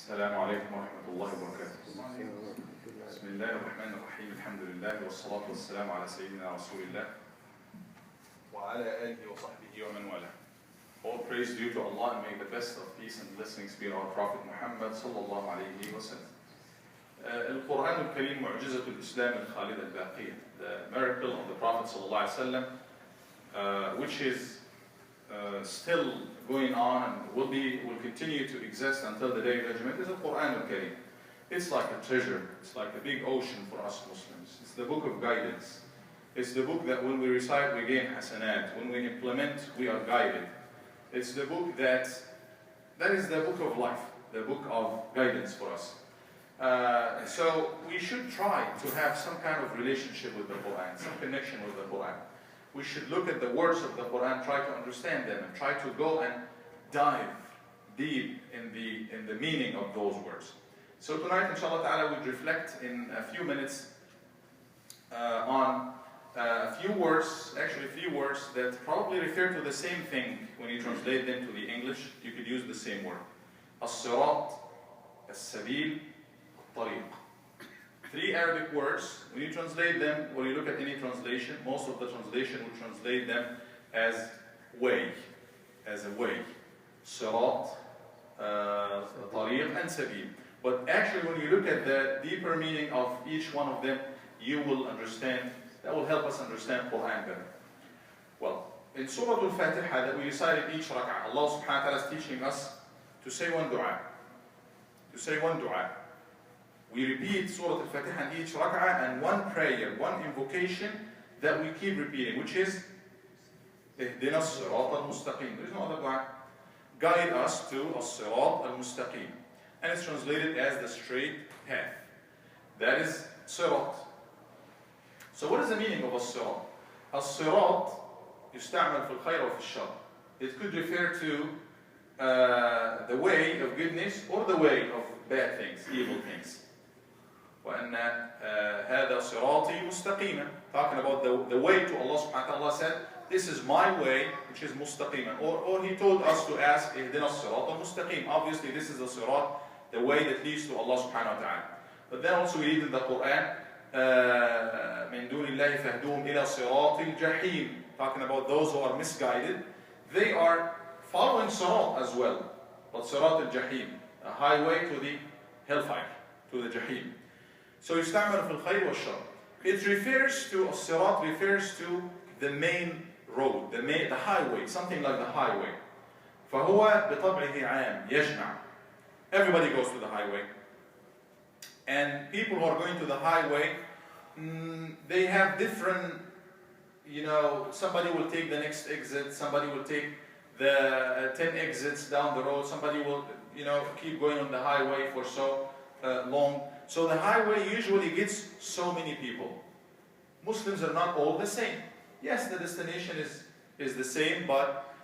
السلام عليكم ورحمة الله وبركاته. بسم الله الرحمن الرحيم. الحمد لله والصلاة والسلام على سيدنا رسول الله وعلى آله وصحبه ومن والاه. All praise due to Allah, and may the best of peace and blessings be on our Prophet Muhammad sallallahu alayhi wa sallam. القرآن الكريم معجزة الإسلام الخالدة الباقية. The miracle of the Prophet sallallahu alayhi wa sallam, which is still going on and will continue to exist until the day of judgment, is the Quran al-Karim. It's like a treasure. It's like a big ocean for us Muslims. It's the book of guidance. It's the book that when we recite we gain hasanat. When we implement we are guided. It's the book that is the book of life, the book of guidance for us. So we should try to have some kind of relationship with the Quran, some connection with the Quran. We should look at the words of the Quran, try to understand them, and try to go and dive deep in the meaning of those words. So tonight, inshallah ta'ala, we'll reflect in a few minutes on a few words that probably refer to the same thing. When you translate them to the English, you could use the same word. الصراط, والسبيل, والطريق. 3 Arabic words. When you translate them, when you look at any translation, most of the translation will translate them as way, as a way. Siraat, Tareeq, and Sabeel. But actually, when you look at the deeper meaning of each one of them, you will understand, that will help us understand Quran better. Well, in Surah Al-Fatiha that we recited each rak'ah, Allah subhanahu wa ta'ala is teaching us to say one dua. To say one dua. We repeat Surah Al-Fatiha in each rak'ah, and one prayer, one invocation that we keep repeating, which is اهدنا الصراط المستقيم. There is no other dua. Guide us to الصراط المستقيم. And it's translated as the straight path. That is Siraat. So what is the meaning of الصراط? الصراط يستعمل في الخير وفي الشر. It could refer to the way of goodness or the way of bad things, evil things. وأن هذا صراطي مستقيما. Talking about the way to Allah subhanahu wa ta'ala said, this is my way, which is mustaqima. Or he told us to ask, اهدنا الصراط المستقيم. Obviously this is the sirat, the way that leads to Allah subhanahu wa ta'ala. But then also we read in the Quran, من دون الله فاهدوهم إلى صراط الجحيم. Talking about those who are misguided. They are following sirat as well. But sirat al-jahim, a highway to the hellfire, to the jahim. So يستعمل في الخير والشر. It refers to, الصراط refers to the main road, the highway, something like the highway. فهو بطبعه عام يجمع. Everybody goes to the highway. And people who are going to the highway, they have different, somebody will take the next exit, somebody will take the 10 exits down the road, somebody will, keep going on the highway for so long. So the highway usually gets so many people. Muslims are not all the same. Yes, the destination is the same, but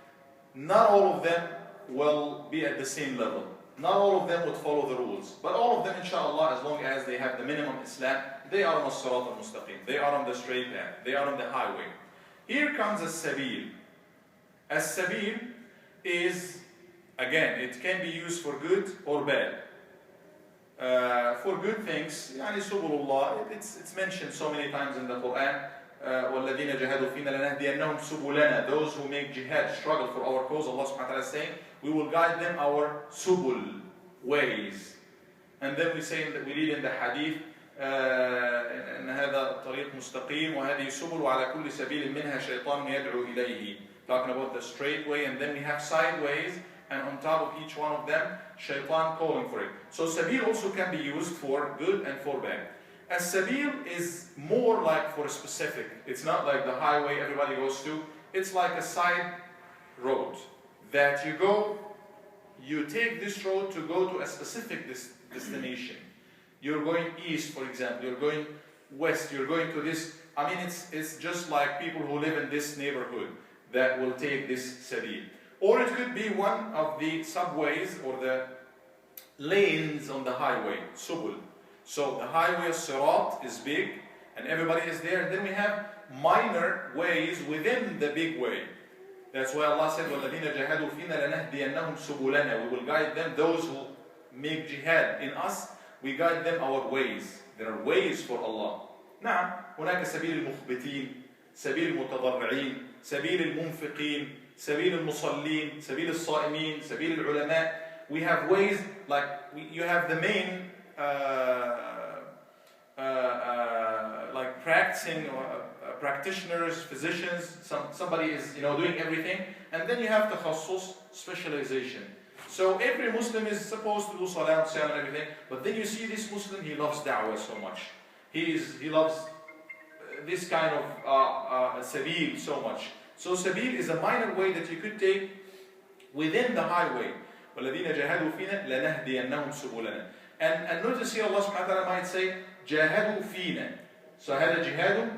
not all of them will be at the same level. Not all of them would follow the rules. But all of them, inshallah, as long as they have the minimum Islam, they are on the Sirat al-Mustaqim. They are on the straight path. They are on the highway. Here comes as-Sabeel. As-Sabeel is, again, it can be used for good or bad. For good things, يعني سبل الله, it's mentioned so many times in the Quran. وَالَّذِينَ جَهَدُوا فِينَا لَنَهْدِيَنَّهُمْ سُبُلَنَا. Those who make jihad, struggle for our cause, Allah subhanahu wa ta'ala is saying, we will guide them our subul, ways. And then we read in the hadith, إن هذا الطريق مستقيم وهذه سبل وعلى كل سبيل منها شيطان يدعو إليه. Talking about the straight way, and then we have side ways, and on top of each one of them, shaitan calling for it. So Sabeel also can be used for good and for bad. As-Sabeel is more like for a specific. It's not like the highway everybody goes to. It's like a side road that you take this road to go to a specific destination. You're going east, for example. You're going west. You're going to this. I mean, it's just like people who live in this neighborhood that will take this Sabeel. Or it could be one of the subways or the lanes on the highway, subul. So the highway of Siraat is big and everybody is there. And then we have minor ways within the big way. That's why Allah said, وَالَّذِينَ جَهَدُوا فِينَا لَنَهْدِيَنَّهُمْ سُبُلَنَا. We will guide them, those who make jihad in us, we guide them our ways. There are ways for Allah. نعم هناك سبيل المخبتين، سبيل المتضرعين، سبيل المنفقين، سبيل المصلين، سبيل الصائمين، سبيل العلماء. We have ways like you have the main like practicing practitioners, physicians. Somebody is doing everything, and then you have takhassus, specialization. So every Muslim is supposed to do salah, siyam, and everything. But then you see this Muslim, he loves da'wah so much. He loves this kind of sabeel so much. So sabeel is a minor way that you could take within the highway. وَالَّذِينَ جَاهَدُوا فِينَا لَنَهْدِيَنَّهُمْ سُبُلَنَا. And notice here Allah subhanahu wa ta'ala might say جَاهَدُوا فِينَا. So هذا جهاد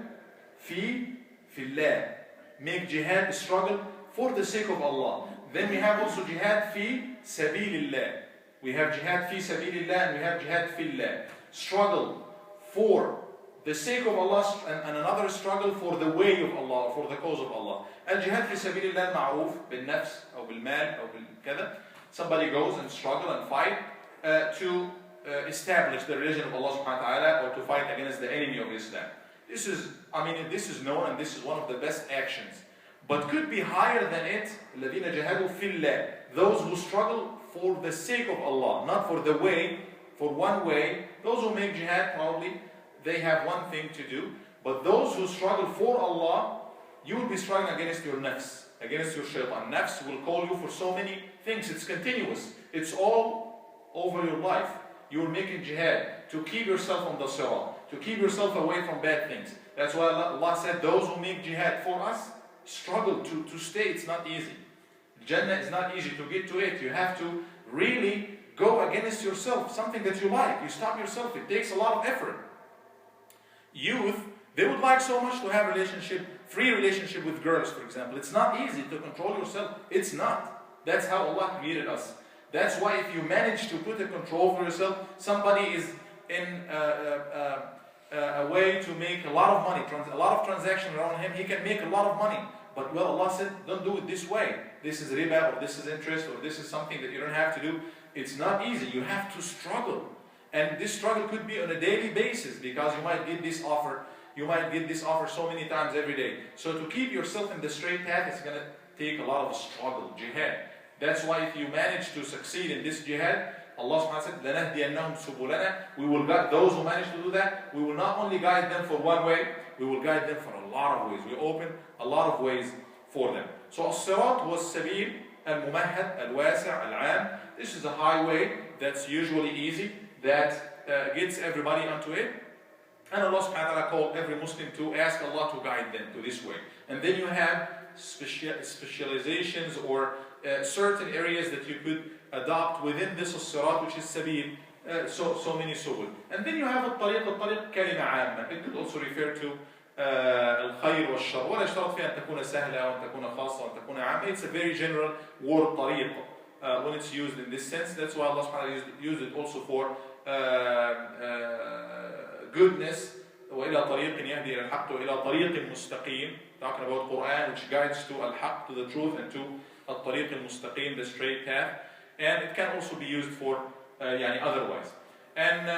في الله. Make jihad, struggle for the sake of Allah. Then we have also jihad في سبيل الله. We have jihad في سبيل الله and we have jihad في الله. Struggle for the sake of Allah and another struggle for the way of Allah, for the cause of Allah. الجهاد في سبيل الله معروف بالنفس أو بالمال أو بالكذا. Somebody goes and struggle and fight to establish the religion of Allah subhanahu wa ta'ala or to fight against the enemy of Islam. This is known and this is one of the best actions. But could be higher than it, الَّذِينَ جَهَدُوا فِي اللَّهِ. Those who struggle for the sake of Allah, not for the way, for one way. Those who make jihad probably, they have one thing to do. But those who struggle for Allah, you will be struggling against your nafs, against your shaitan. Nafs will call you for so many things. It's continuous. It's all over your life. You're making jihad to keep yourself on the Siraat, to keep yourself away from bad things. That's why Allah said, those who make jihad for us struggle to stay. It's not easy. Jannah is not easy to get to it. You have to really go against yourself, something that you like. You stop yourself. It takes a lot of effort. Youth, they would like so much to have free relationship with girls, for example. It's not easy to control yourself. It's not. That's how Allah created us. That's why if you manage to put a control for yourself, somebody is in a way to make a lot of money, a lot of transactions around him, he can make a lot of money. But well, Allah said, don't do it this way. This is riba, or this is interest, or this is something that you don't have to do. It's not easy. You have to struggle. And this struggle could be on a daily basis, because you might get this offer. You might get this offer so many times every day. So to keep yourself in the straight path, it's going to take a lot of struggle, jihad. That's why if you manage to succeed in this jihad, Allah subhanahu wa ta'ala said, لَنَهْدِيَنَّهُمْ سُبُلَنَا. We will guide those who manage to do that. We will not only guide them for one way, we will guide them for a lot of ways. We open a lot of ways for them. So الصراط والسبيل الممهد الواسع العام. This is a highway that's usually easy, that gets everybody onto it. And Allah subhanahu wa ta'ala called every Muslim to ask Allah to guide them to this way. And then you have specializations or certain areas that you could adopt within this الصراط, which is Sabeel, so many subul. And then you have الطريق. الطريق كلمة عامة. It could also refer to الخير والشر. ولا يشترط فيها أن تكون سهلة أو أن تكون خاصة أو أن تكون عامة. It's a very general word طريق when it's used in this sense. That's why Allah subhanahu wa ta'ala used it also for goodness. وإلى طريق يهدي إلى الحق وإلى طريق مستقيم. Talking about Quran, which guides to al-haq, to the truth, and to al-tariq al-mustaqim, the straight path. And it can also be used for otherwise. And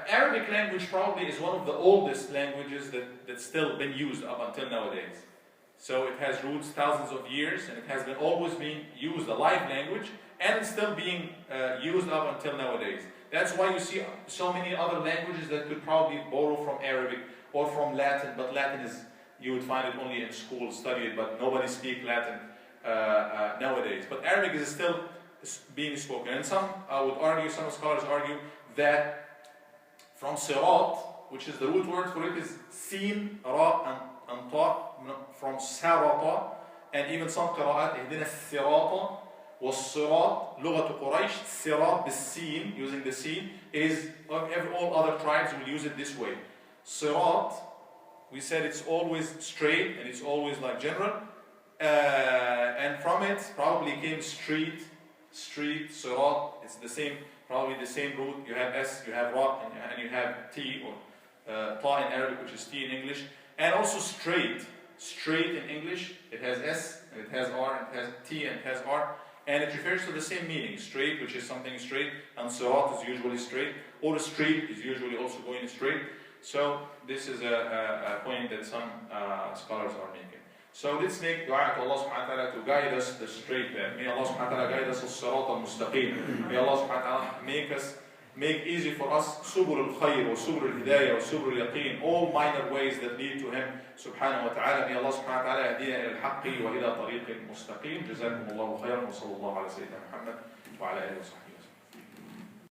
Arabic language probably is one of the oldest languages that's still been used up until nowadays. So it has roots thousands of years, and it has always been used, a live language, and it's still being used up until nowadays. That's why you see so many other languages that could probably borrow from Arabic or from Latin, but Latin is, you would find it only in school, study it, but nobody speaks Latin nowadays. But Arabic is still being spoken. And some scholars argue that from Siraat, which is the root word for it, is Sin, Ra, and Ta, from Sarata, and even some qira'at, اهدنا الصراط والصراط لغة قريش. Sirat بالسين, using the sin, is all other tribes will use it this way. Sirat, we said it's always straight and it's always like general, and from it probably came street, Sirat. It's the same, probably the same root. You have S, you have Ra, and you have T, or Ta in Arabic, which is T in English, and also straight in English. It has S and it has R and it has T and it has R. and it refers to the same meaning. Straight, which is something straight, and Siraat is usually straight, or street is usually also going straight. So this is a point that some scholars are making. So let's make dua to Allah subhanahu wa ta'ala to guide us the straight path. May Allah subhanahu wa ta'ala guide us الصراط المستقيم. May Allah subhanahu wa ta'ala make easy for us سبل الخير وسبل الهداية وسبل اليقين, all minor ways that lead to Him subhanahu wa ta'ala. May Allah subhanahu wa ta'ala يهدينا إلى الحق وإلى طريق مستقيم. جزاكم الله خيرا وصلى الله على سيدنا محمد وعلى آله وصحبه.